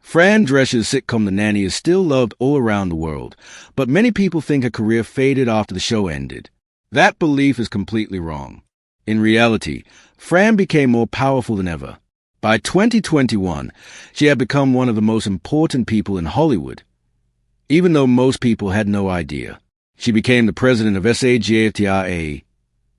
Fran Drescher's sitcom The Nanny is still loved all around the world, but many people think her career faded after the show ended. That belief is completely wrong. In reality, Fran became more powerful than ever. By 2021, she had become one of the most important people in Hollywood. Even though most people had no idea, she became the president of SAG-AFTRA,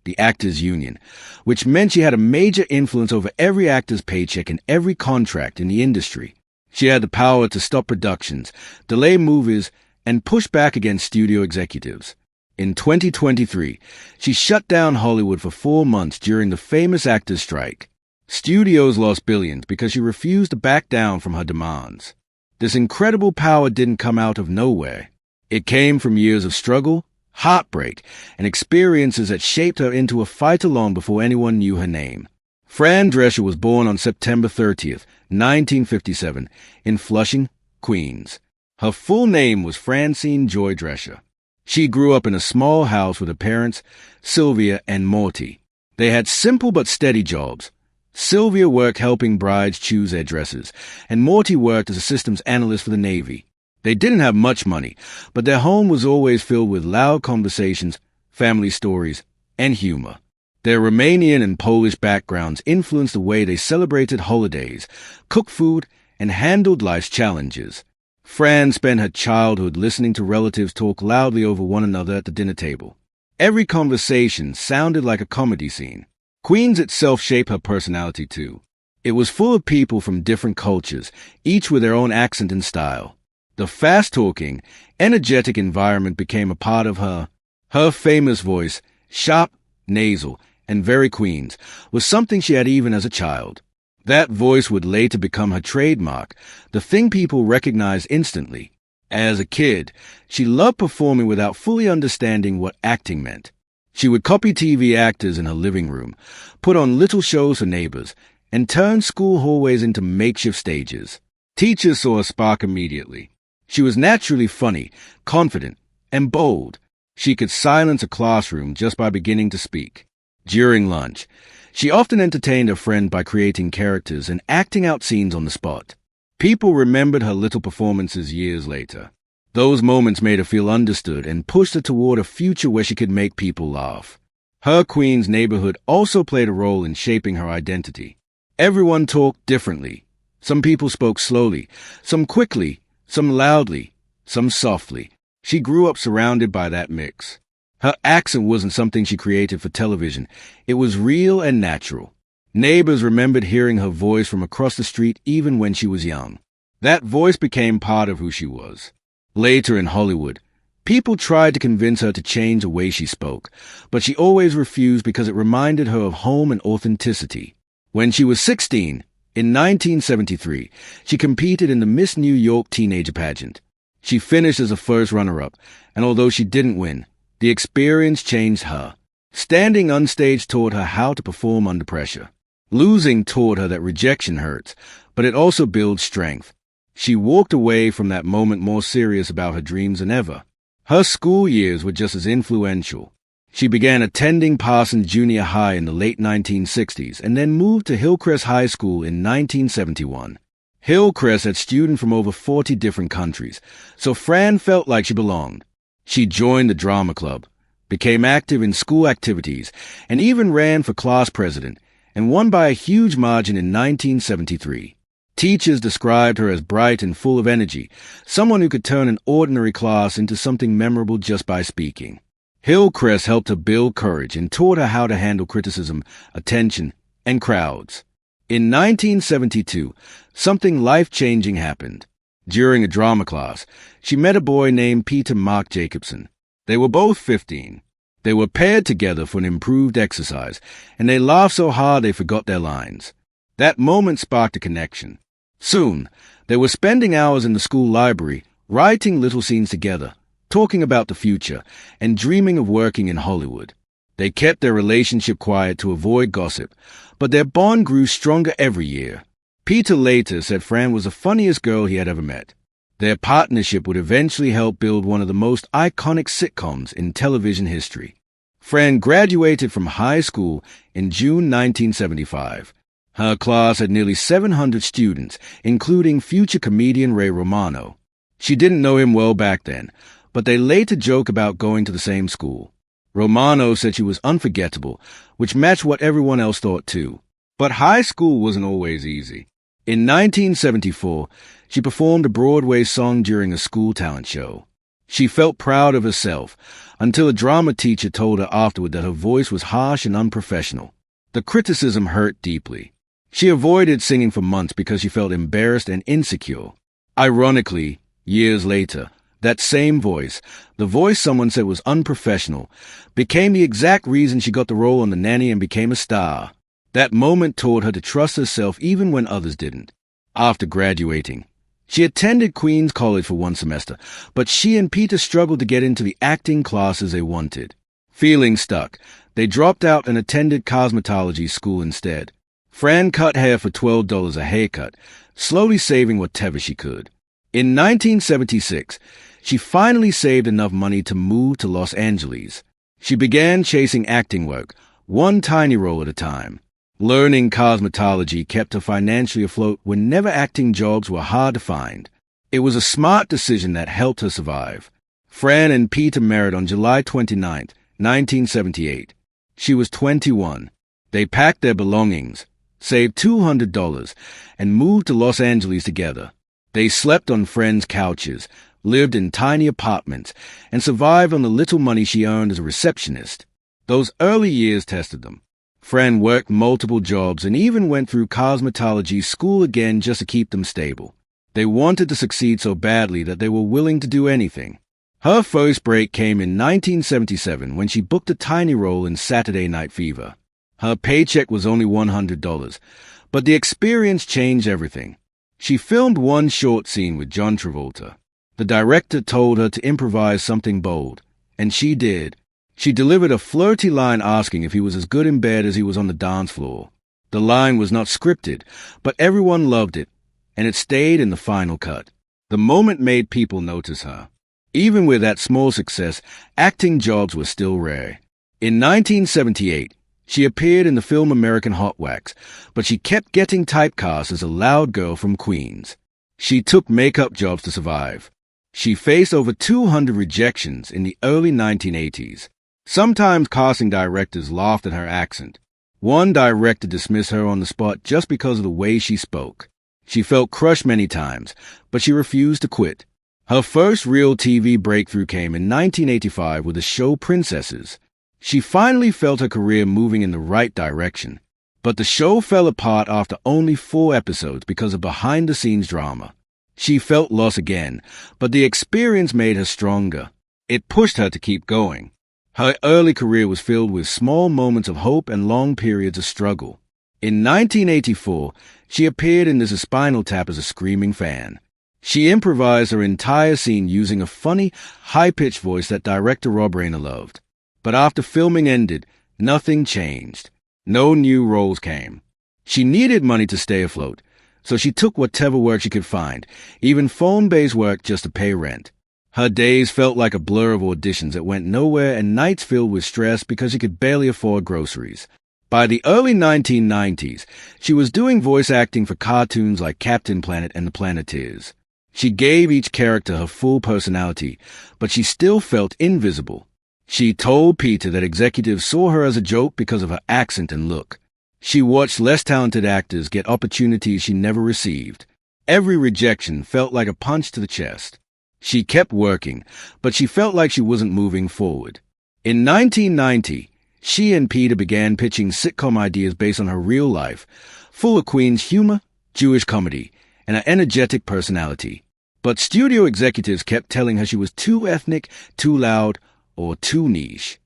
the Actors Union, which meant she had a major influence over every actor's paycheck and every contract in the industry. She had the power to stop productions, delay movies, and push back against studio executives. In 2023, she shut down Hollywood for 4 months during the famous actors' strike. Studios lost billions because she refused to back down from her demands. This incredible power didn't come out of nowhere. It came from years of struggle, heartbreak, and experiences that shaped her into a fighter long before anyone knew her name. Fran Drescher was born on September 30th, 1957, in Flushing, Queens. Her full name was Francine Joy Drescher. She grew up in a small house with her parents, Sylvia and Morty. They had simple but steady jobs. Sylvia worked helping brides choose their dresses, and Morty worked as a systems analyst for the Navy. They didn't have much money, but their home was always filled with loud conversations, family stories, and humor. Their Romanian and Polish backgrounds influenced the way they celebrated holidays, cooked food, and handled life's challenges. Fran spent her childhood listening to relatives talk loudly over one another at the dinner table. Every conversation sounded like a comedy scene. Queens itself shaped her personality too. It was full of people from different cultures, each with their own accent and style. The fast-talking, energetic environment became a part of her. Her famous voice, sharp, nasal, and very Queens, was something she had even as a child. That voice would later become her trademark, the thing people recognized instantly. As a kid, she loved performing without fully understanding what acting meant. She would copy TV actors in her living room, put on little shows for neighbors, and turn school hallways into makeshift stages. Teachers saw a spark immediately. She was naturally funny, confident, and bold. She could silence a classroom just by beginning to speak. During lunch, she often entertained her friend by creating characters and acting out scenes on the spot. People remembered her little performances years later. Those moments made her feel understood and pushed her toward a future where she could make people laugh. Her Queens neighborhood also played a role in shaping her identity. Everyone talked differently. Some people spoke slowly, some quickly, some loudly, some softly. She grew up surrounded by that mix. Her accent wasn't something she created for television. It was real and natural. Neighbors remembered hearing her voice from across the street even when she was young. That voice became part of who she was. Later in Hollywood, people tried to convince her to change the way she spoke, but she always refused because it reminded her of home and authenticity. When she was 16, in 1973, she competed in the Miss New York teenager pageant. She finished as a first runner-up, and although she didn't win, the experience changed her. Standing on stage taught her how to perform under pressure. Losing taught her that rejection hurts, but it also builds strength. She walked away from that moment more serious about her dreams than ever. Her school years were just as influential. She began attending Parsons Junior High in the late 1960s and then moved to Hillcrest High School in 1971. Hillcrest had students from over 40 different countries, so Fran felt like she belonged. She joined the drama club, became active in school activities, and even ran for class president, and won by a huge margin in 1973. Teachers described her as bright and full of energy, someone who could turn an ordinary class into something memorable just by speaking. Hillcrest helped her build courage and taught her how to handle criticism, attention, and crowds. In 1972, something life-changing happened. During a drama class, she met a boy named Peter Mark Jacobson. They were both 15. They were paired together for an improved exercise, and they laughed so hard they forgot their lines. That moment sparked a connection. Soon, they were spending hours in the school library, writing little scenes together, talking about the future, and dreaming of working in Hollywood. They kept their relationship quiet to avoid gossip, but their bond grew stronger every year. Peter later said Fran was the funniest girl he had ever met. Their partnership would eventually help build one of the most iconic sitcoms in television history. Fran graduated from high school in June 1975. Her class had nearly 700 students, including future comedian Ray Romano. She didn't know him well back then, but they later joke about going to the same school. Romano said she was unforgettable, which matched what everyone else thought too. But high school wasn't always easy. In 1974, she performed a Broadway song during a school talent show. She felt proud of herself, until a drama teacher told her afterward that her voice was harsh and unprofessional. The criticism hurt deeply. She avoided singing for months because she felt embarrassed and insecure. Ironically, years later, that same voice, the voice someone said was unprofessional, became the exact reason she got the role on The Nanny and became a star. That moment taught her to trust herself even when others didn't. After graduating, she attended Queens College for one semester, but she and Peter struggled to get into the acting classes they wanted. Feeling stuck, they dropped out and attended cosmetology school instead. Fran cut hair for $12 a haircut, slowly saving whatever she could. In 1976, she finally saved enough money to move to Los Angeles. She began chasing acting work, one tiny role at a time. Learning cosmetology kept her financially afloat whenever acting jobs were hard to find. It was a smart decision that helped her survive. Fran and Peter married on July 29, 1978. She was 21. They packed their belongings, saved $200, and moved to Los Angeles together. They slept on friends' couches, lived in tiny apartments, and survived on the little money she earned as a receptionist. Those early years tested them. Fran worked multiple jobs and even went through cosmetology school again just to keep them stable. They wanted to succeed so badly that they were willing to do anything. Her first break came in 1977 when she booked a tiny role in Saturday Night Fever. Her paycheck was only $100, but the experience changed everything. She filmed one short scene with John Travolta. The director told her to improvise something bold, and she did. She delivered a flirty line asking if he was as good in bed as he was on the dance floor. The line was not scripted, but everyone loved it, and it stayed in the final cut. The moment made people notice her. Even with that small success, acting jobs were still rare. In 1978, she appeared in the film American Hot Wax, but she kept getting typecast as a loud girl from Queens. She took makeup jobs to survive. She faced over 200 rejections in the early 1980s. Sometimes casting directors laughed at her accent. One director dismissed her on the spot just because of the way she spoke. She felt crushed many times, but she refused to quit. Her first real TV breakthrough came in 1985 with the show Princesses. She finally felt her career moving in the right direction. But the show fell apart after only 4 episodes because of behind-the-scenes drama. She felt loss again, but the experience made her stronger. It pushed her to keep going. Her early career was filled with small moments of hope and long periods of struggle. In 1984, she appeared in This Is Spinal Tap as a screaming fan. She improvised her entire scene using a funny, high-pitched voice that director Rob Reiner loved. But after filming ended, nothing changed. No new roles came. She needed money to stay afloat, so she took whatever work she could find, even phone-based work just to pay rent. Her days felt like a blur of auditions that went nowhere and nights filled with stress because she could barely afford groceries. By the early 1990s, she was doing voice acting for cartoons like Captain Planet and the Planeteers. She gave each character her full personality, but she still felt invisible. She told Peter that executives saw her as a joke because of her accent and look. She watched less talented actors get opportunities she never received. Every rejection felt like a punch to the chest. She kept working, but she felt like she wasn't moving forward. In 1990, she and Peter began pitching sitcom ideas based on her real life, full of Queen's humor, Jewish comedy, and an energetic personality. But studio executives kept telling her she was too ethnic, too loud, or too niche.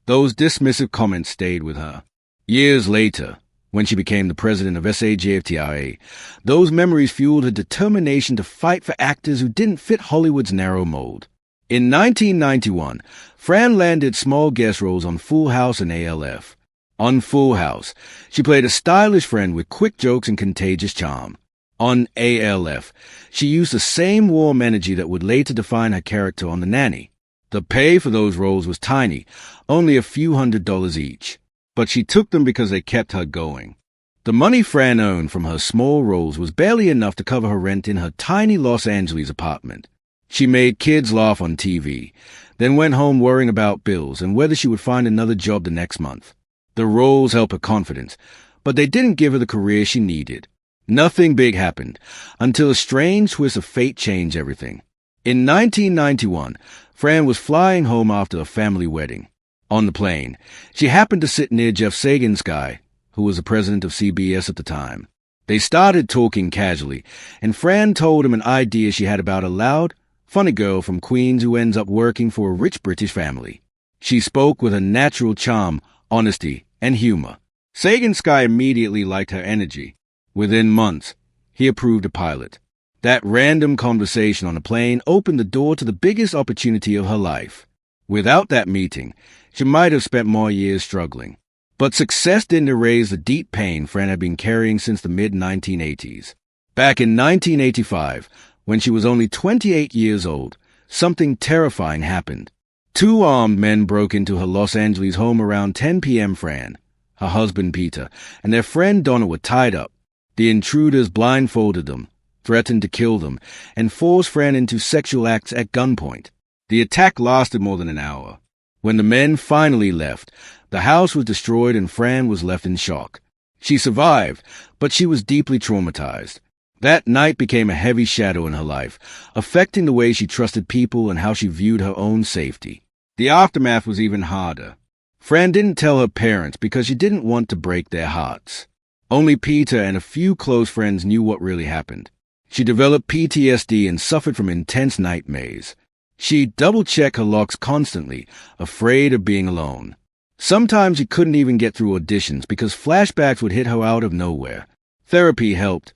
Those dismissive comments stayed with her. Years later, when she became the president of SAJFTRA, those memories fueled her determination to fight for actors who didn't fit Hollywood's narrow mold. In 1991, Fran landed small guest roles on Full House and ALF. On Full House, she played a stylish friend with quick jokes and contagious charm. On ALF, she used the same warm energy that would later define her character on The Nanny. The pay for those roles was tiny, only a few $100s each. But she took them because they kept her going. The money Fran earned from her small roles was barely enough to cover her rent in her tiny Los Angeles apartment. She made kids laugh on TV, then went home worrying about bills and whether she would find another job the next month. The roles helped her confidence, but they didn't give her the career she needed. Nothing big happened, until a strange twist of fate changed everything. In 1991, Fran was flying home after a family wedding. On the plane, she happened to sit near Jeff Sagan's guy, who was the president of CBS at the time. They started talking casually, and Fran told him an idea she had about a loud, funny girl from Queens who ends up working for a rich British family. She spoke with a natural charm, honesty, and humor. Sagan's guy immediately liked her energy. Within months, he approved a pilot. That random conversation on a plane opened the door to the biggest opportunity of her life. Without that meeting, she might have spent more years struggling. But success didn't erase the deep pain Fran had been carrying since the mid-1980s. Back in 1985, when she was only 28 years old, something terrifying happened. Two armed men broke into her Los Angeles home around 10 p.m. Fran, her husband Peter, and their friend Donna were tied up. The intruders blindfolded them, threatened to kill them, and forced Fran into sexual acts at gunpoint. The attack lasted more than an hour. When the men finally left, the house was destroyed and Fran was left in shock. She survived, but she was deeply traumatized. That night became a heavy shadow in her life, affecting the way she trusted people and how she viewed her own safety. The aftermath was even harder. Fran didn't tell her parents because she didn't want to break their hearts. Only Peter and a few close friends knew what really happened. She developed PTSD and suffered from intense nightmares. She double-checked her locks constantly, afraid of being alone. Sometimes she couldn't even get through auditions because flashbacks would hit her out of nowhere. Therapy helped,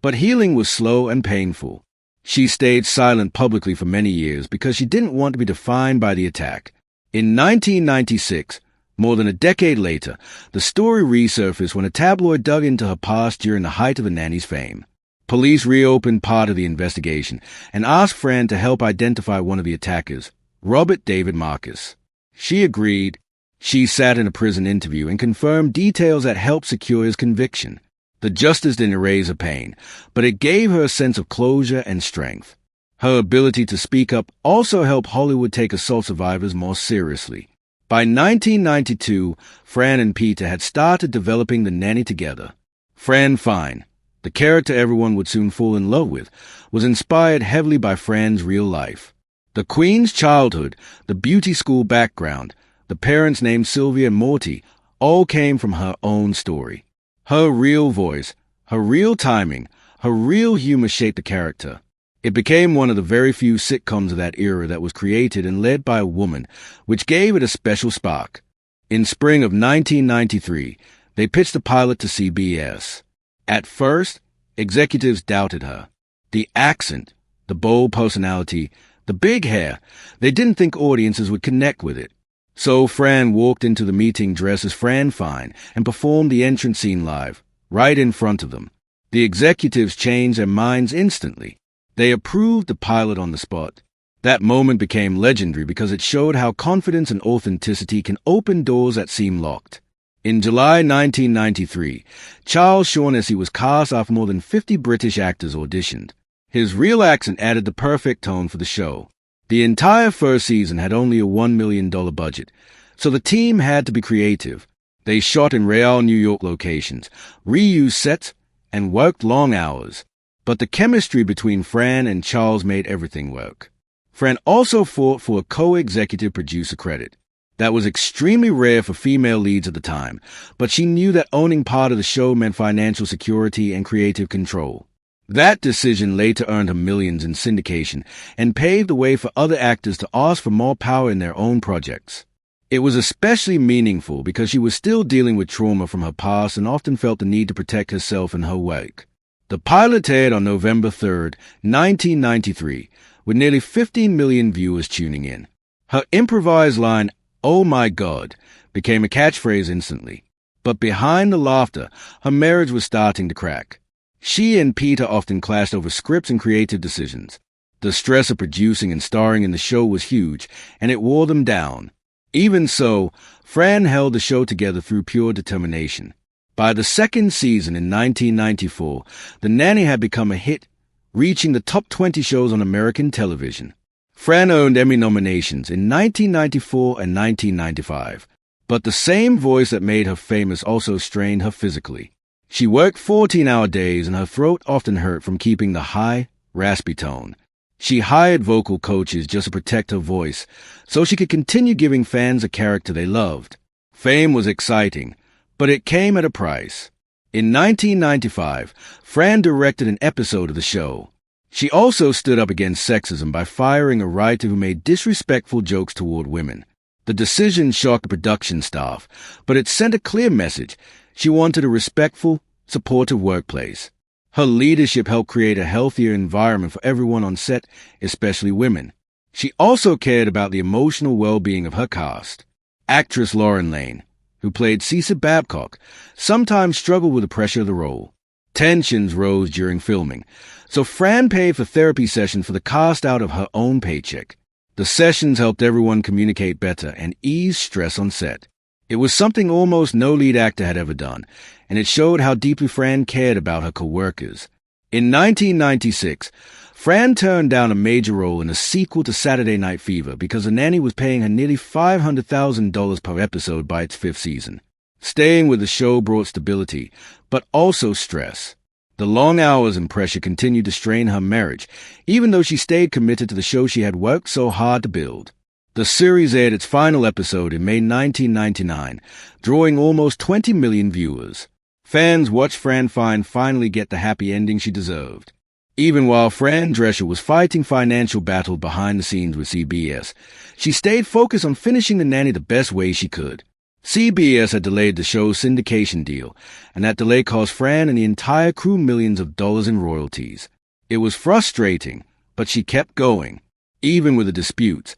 but healing was slow and painful. She stayed silent publicly for many years because she didn't want to be defined by the attack. In 1996, more than a decade later, the story resurfaced when a tabloid dug into her past during the height of the nanny's fame. Police reopened part of the investigation and asked Fran to help identify one of the attackers, Robert David Marcus. She agreed. She sat in a prison interview and confirmed details that helped secure his conviction. The justice didn't erase her pain, but it gave her a sense of closure and strength. Her ability to speak up also helped Hollywood take assault survivors more seriously. By 1992, Fran and Peter had started developing the nanny together. Fran Fine, the character everyone would soon fall in love with, was inspired heavily by Fran's real life. The Queen's childhood, the beauty school background, the parents named Sylvia and Morty, all came from her own story. Her real voice, her real timing, her real humor shaped the character. It became one of the very few sitcoms of that era that was created and led by a woman, which gave it a special spark. In spring of 1993, they pitched the pilot to CBS. At first, executives doubted her. The accent, the bold personality, the big hair, they didn't think audiences would connect with it. So Fran walked into the meeting dressed as Fran Fine and performed the entrance scene live, right in front of them. The executives changed their minds instantly. They approved the pilot on the spot. That moment became legendary because it showed how confidence and authenticity can open doors that seem locked. In July 1993, Charles Shaughnessy was cast after more than 50 British actors auditioned. His real accent added the perfect tone for the show. The entire first season had only a $1 million budget, so the team had to be creative. They shot in real New York locations, reused sets, and worked long hours. But the chemistry between Fran and Charles made everything work. Fran also fought for a co-executive producer credit. That was extremely rare for female leads at the time, but she knew that owning part of the show meant financial security and creative control. That decision later earned her millions in syndication and paved the way for other actors to ask for more power in their own projects. It was especially meaningful because she was still dealing with trauma from her past and often felt the need to protect herself and her work. The pilot aired on November 3, 1993, with nearly 15 million viewers tuning in. Her improvised line, "Oh my God," became a catchphrase instantly. But behind the laughter, her marriage was starting to crack. She and Peter often clashed over scripts and creative decisions. The stress of producing and starring in the show was huge, and it wore them down. Even so, Fran held the show together through pure determination. By the second season in 1994, The Nanny had become a hit, reaching the top 20 shows on American television. Fran earned Emmy nominations in 1994 and 1995, but the same voice that made her famous also strained her physically. She worked 14-hour days and her throat often hurt from keeping the high, raspy tone. She hired vocal coaches just to protect her voice so she could continue giving fans a character they loved. Fame was exciting, but it came at a price. In 1995, Fran directed an episode of the show. She also stood up against sexism by firing a writer who made disrespectful jokes toward women. The decision shocked the production staff, but it sent a clear message. She wanted a respectful, supportive workplace. Her leadership helped create a healthier environment for everyone on set, especially women. She also cared about the emotional well-being of her cast. Actress Lauren Lane, who played Cece Babcock, sometimes struggled with the pressure of the role. Tensions rose during filming, so Fran paid for therapy sessions for the cast out of her own paycheck. The sessions helped everyone communicate better and ease stress on set. It was something almost no lead actor had ever done, and it showed how deeply Fran cared about her co-workers. In 1996, Fran turned down a major role in a sequel to Saturday Night Fever because The Nanny was paying her nearly $500,000 per episode by its fifth season. Staying with the show brought stability, but also stress. The long hours and pressure continued to strain her marriage, even though she stayed committed to the show she had worked so hard to build. The series aired its final episode in May 1999, drawing almost 20 million viewers. Fans watched Fran finally get the happy ending she deserved. Even while Fran Drescher was fighting financial battle behind the scenes with CBS, she stayed focused on finishing The Nanny the best way she could. CBS had delayed the show's syndication deal, and that delay cost Fran and the entire crew millions of dollars in royalties. It was frustrating, but she kept going. Even with the disputes,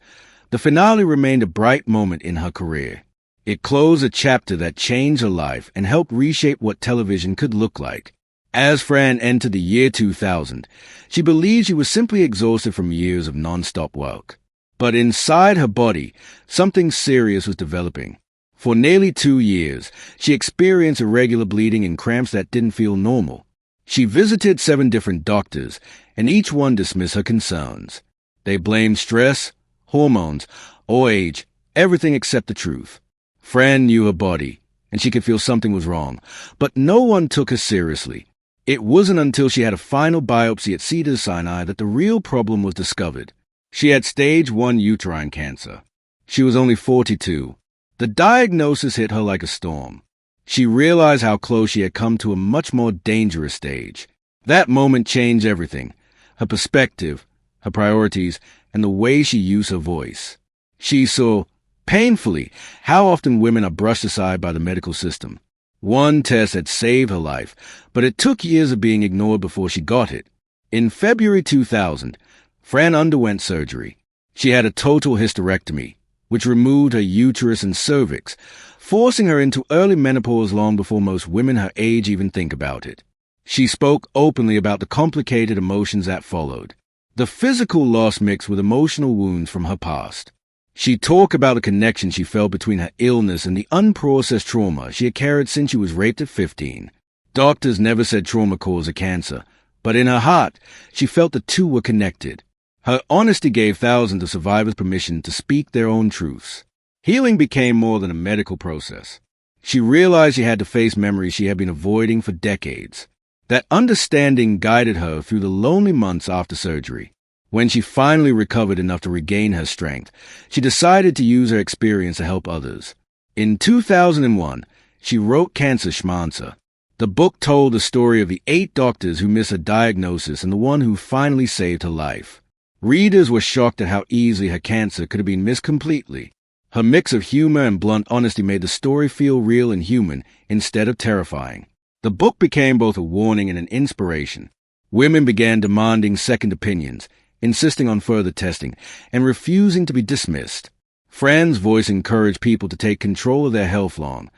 the finale remained a bright moment in her career. It closed a chapter that changed her life and helped reshape what television could look like. As Fran entered the year 2000, she believed she was simply exhausted from years of non-stop work. But inside her body, something serious was developing. For nearly 2 years, she experienced irregular bleeding and cramps that didn't feel normal. She visited 7 different doctors, and each one dismissed her concerns. They blamed stress, hormones, or age, everything except the truth. Fran knew her body, and she could feel something was wrong, but no one took her seriously. It wasn't until she had a final biopsy at Cedars-Sinai that the real problem was discovered. She had stage 1 uterine cancer. She was only 42. The diagnosis hit her like a storm. She realized how close she had come to a much more dangerous stage. That moment changed everything: her perspective, her priorities, and the way she used her voice. She saw, painfully, how often women are brushed aside by the medical system. One test had saved her life, but it took years of being ignored before she got it. In February 2000, Fran underwent surgery. She had a total hysterectomy, which removed her uterus and cervix, forcing her into early menopause long before most women her age even think about it. She spoke openly about the complicated emotions that followed. The physical loss mixed with emotional wounds from her past. She talked about the connection she felt between her illness and the unprocessed trauma she had carried since she was raped at 15. Doctors never said trauma caused a cancer, but in her heart, she felt the two were connected. Her honesty gave thousands of survivors permission to speak their own truths. Healing became more than a medical process. She realized she had to face memories she had been avoiding for decades. That understanding guided her through the lonely months after surgery. When she finally recovered enough to regain her strength, she decided to use her experience to help others. In 2001, she wrote Cancer Schmancer. The book told the story of the 8 doctors who missed her diagnosis and the one who finally saved her life. Readers were shocked at how easily her cancer could have been missed completely. Her mix of humor and blunt honesty made the story feel real and human instead of terrifying. The book became both a warning and an inspiration. Women began demanding second opinions, insisting on further testing, and refusing to be dismissed. Fran's voice encouraged people to take control of their health long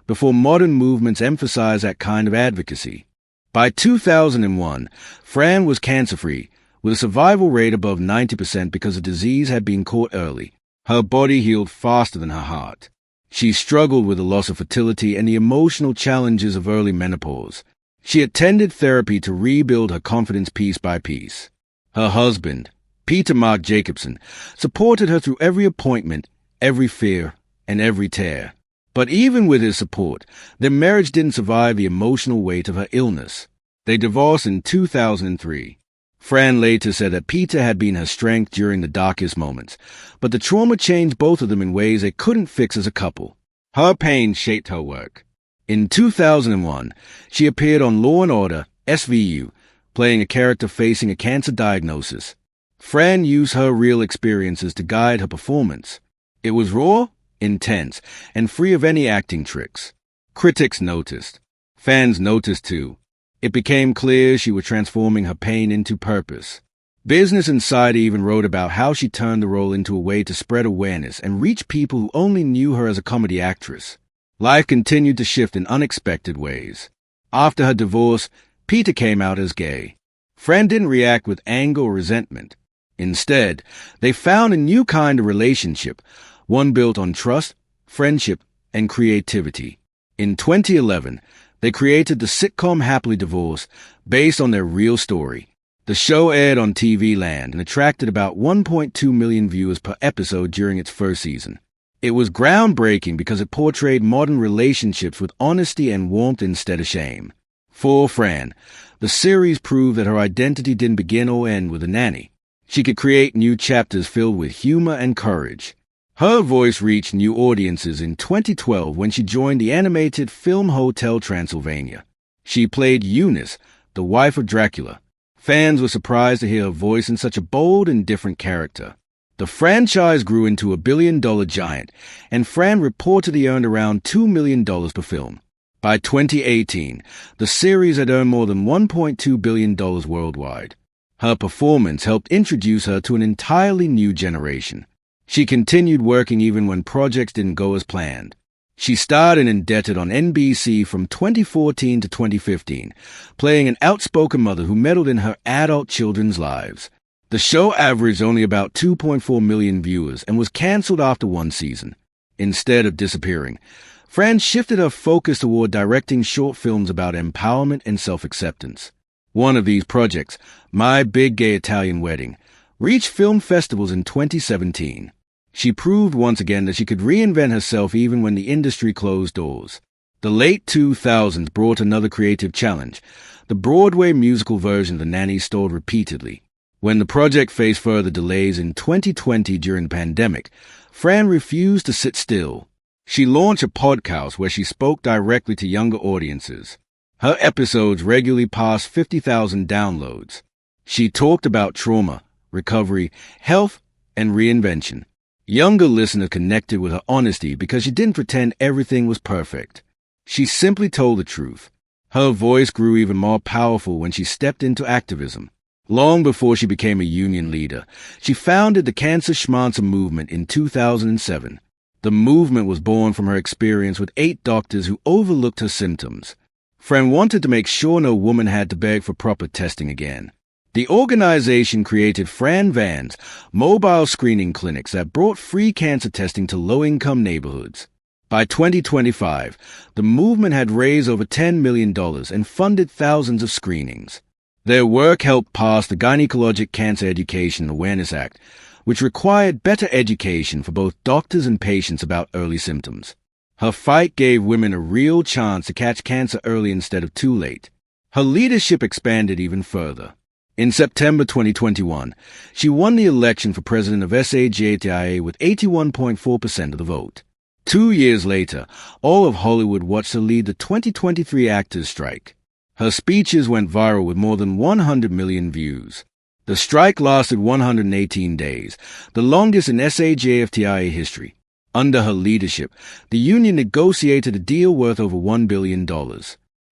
before modern movements emphasized that kind of advocacy. By 2001, Fran was cancer-free, with a survival rate above 90% because the disease had been caught early. Her body healed faster than her heart. She struggled with the loss of fertility and the emotional challenges of early menopause. She attended therapy to rebuild her confidence piece by piece. Her husband, Peter Mark Jacobson, supported her through every appointment, every fear, and every tear. But even with his support, their marriage didn't survive the emotional weight of her illness. They divorced in 2003. Fran later said that Peter had been her strength during the darkest moments, but the trauma changed both of them in ways they couldn't fix as a couple. Her pain shaped her work. In 2001, she appeared on Law & Order, SVU, playing a character facing a cancer diagnosis. Fran used her real experiences to guide her performance. It was raw, intense, and free of any acting tricks. Critics noticed. Fans noticed too. It became clear she was transforming her pain into purpose. Business Insider even wrote about how she turned the role into a way to spread awareness and reach people who only knew her as a comedy actress. Life continued to shift in unexpected ways. After her divorce, Peter came out as gay. Fran didn't react with anger or resentment. Instead, they found a new kind of relationship, one built on trust, friendship, and creativity. In 2011, they created the sitcom Happily Divorced, based on their real story. The show aired on TV Land and attracted about 1.2 million viewers per episode during its first season. It was groundbreaking because it portrayed modern relationships with honesty and warmth instead of shame. For Fran, the series proved that her identity didn't begin or end with a nanny. She could create new chapters filled with humor and courage. Her voice reached new audiences in 2012 when she joined the animated film Hotel Transylvania. She played Eunice, the wife of Dracula. Fans were surprised to hear her voice in such a bold and different character. The franchise grew into a billion-dollar giant, and Fran reportedly earned around $2 million per film. By 2018, the series had earned more than $1.2 billion worldwide. Her performance helped introduce her to an entirely new generation. She continued working even when projects didn't go as planned. She starred in Indebted on NBC from 2014 to 2015, playing an outspoken mother who meddled in her adult children's lives. The show averaged only about 2.4 million viewers and was canceled after one season. Instead of disappearing, Fran shifted her focus toward directing short films about empowerment and self-acceptance. One of these projects, My Big Gay Italian Wedding, reached film festivals in 2017. She proved once again that she could reinvent herself even when the industry closed doors. The late 2000s brought another creative challenge. The Broadway musical version of The Nanny stalled repeatedly. When the project faced further delays in 2020 during the pandemic, Fran refused to sit still. She launched a podcast where she spoke directly to younger audiences. Her episodes regularly passed 50,000 downloads. She talked about trauma, recovery, health, and reinvention. Younger listeners connected with her honesty because she didn't pretend everything was perfect. She simply told the truth. Her voice grew even more powerful when she stepped into activism. Long before she became a union leader, she founded the Cancer Schmancer movement in 2007. The movement was born from her experience with 8 doctors who overlooked her symptoms. Fran wanted to make sure no woman had to beg for proper testing again. The organization created Fran Vans, mobile screening clinics that brought free cancer testing to low-income neighborhoods. By 2025, the movement had raised over $10 million and funded thousands of screenings. Their work helped pass the Gynecologic Cancer Education and Awareness Act, which required better education for both doctors and patients about early symptoms. Her fight gave women a real chance to catch cancer early instead of too late. Her leadership expanded even further. In September 2021, she won the election for president of SAGATIA with 81.4% of the vote. 2 years later, all of Hollywood watched her lead the 2023 actors' strike. Her speeches went viral with more than 100 million views. The strike lasted 118 days, the longest in SAGAFTIA history. Under her leadership, the union negotiated a deal worth over $1 billion.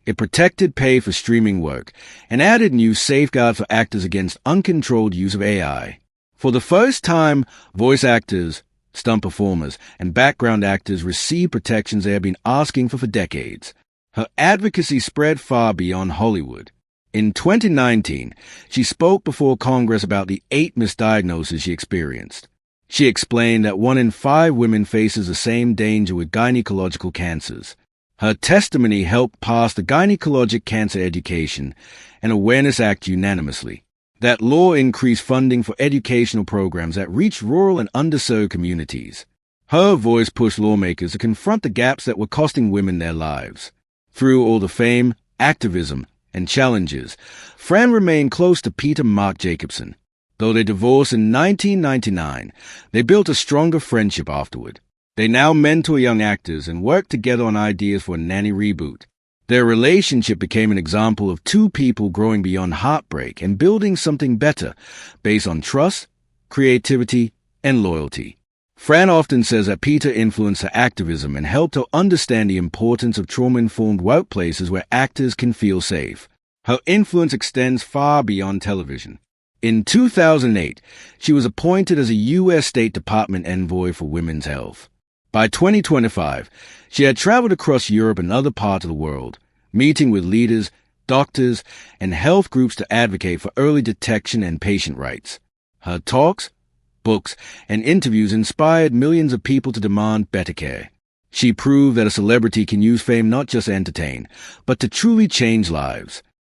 It protected pay for streaming work and added new safeguards for actors against uncontrolled use of AI. For the first time, voice actors, stunt performers, and background actors received protections they had been asking for decades. Her advocacy spread far beyond Hollywood. In 2019, she spoke before Congress about the 8 misdiagnoses she experienced. She explained that 1 in 5 women faces the same danger with gynecological cancers. Her testimony helped pass the Gynecologic Cancer Education and Awareness Act unanimously. That law increased funding for educational programs that reached rural and underserved communities. Her voice pushed lawmakers to confront the gaps that were costing women their lives. Through all the fame, activism, and challenges, Fran remained close to Peter Mark Jacobson. Though they divorced in 1999, they built a stronger friendship afterward. They now mentor young actors and work together on ideas for a Nanny reboot. Their relationship became an example of 2 people growing beyond heartbreak and building something better based on trust, creativity, and loyalty. Fran often says that Peter influenced her activism and helped her understand the importance of trauma-informed workplaces where actors can feel safe. Her influence extends far beyond television. In 2008, she was appointed as a U.S. State Department envoy for women's health. By 2025, she had traveled across Europe and other parts of the world, meeting with leaders, doctors, and health groups to advocate for early detection and patient rights. Her talks, books, and interviews inspired millions of people to demand better care. She proved that a celebrity can use fame not just to entertain, but to truly change lives.